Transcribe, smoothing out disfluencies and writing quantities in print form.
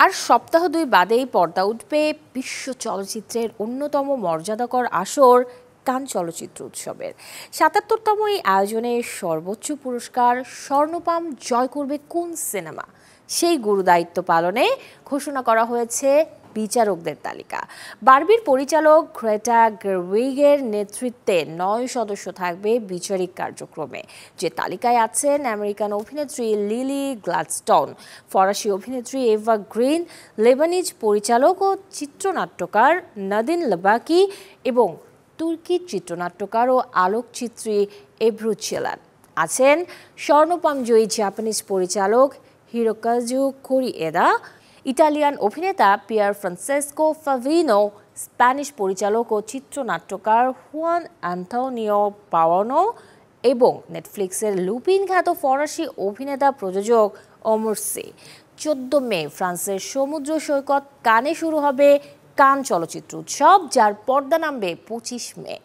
আর সপ্তাহ ২ বাদেই পর্দা উঠবে বিশ্ব চলচ্চিত্রের অন্যতম মর্যাদাকর আসর কান চলচ্চিত্র উৎসবের ৭৭তম এই আয়োজনে সর্বোচ্চ পুরস্কার স্বর্ণপাম জয় করবে কোন সিনেমা, সেই গুরুদায়িত্ব পালনে ঘোষণা করা হয়েছে বিচারকদের তালিকা। বারবির পরিচালক গ্রেটা গেরউইগের নেতৃত্বে ৯ সদস্য থাকবে বিচারিক কার্যক্রমে, যে তালিকায় আছেন আমেরিকান অভিনেত্রী লিলি গ্লাডস্টোন, ফরাসি অভিনেত্রী এভা গ্রিন, লেবানিজ পরিচালক ও চিত্রনাট্যকার নাদিন লাবাকি এবং তুর্কি চিত্রনাট্যকার ও আলোকচিত্রী এব্রু চেলান। আছেন স্বর্ণপাম জয়ী জাপানিজ পরিচালক হিরোকাজু কোরিয়েদা, ইটালিয়ান অভিনেতা পিয়ার ফ্রান্সেসকো ফাভিনো, স্প্যানিশ পরিচালক ও চিত্রনাট্যকার হুয়ান অ্যান্তোনিও পাওয়ানো এবং নেটফ্লিক্সের লুপিন খ্যাত ফরাসি অভিনেতা প্রযোজক ওমর সি। ১৪ মে ফ্রান্সের সমুদ্র সৈকত কানে শুরু হবে কান চলচ্চিত্র উৎসব, যার পর্দা নামবে ২৫ মে।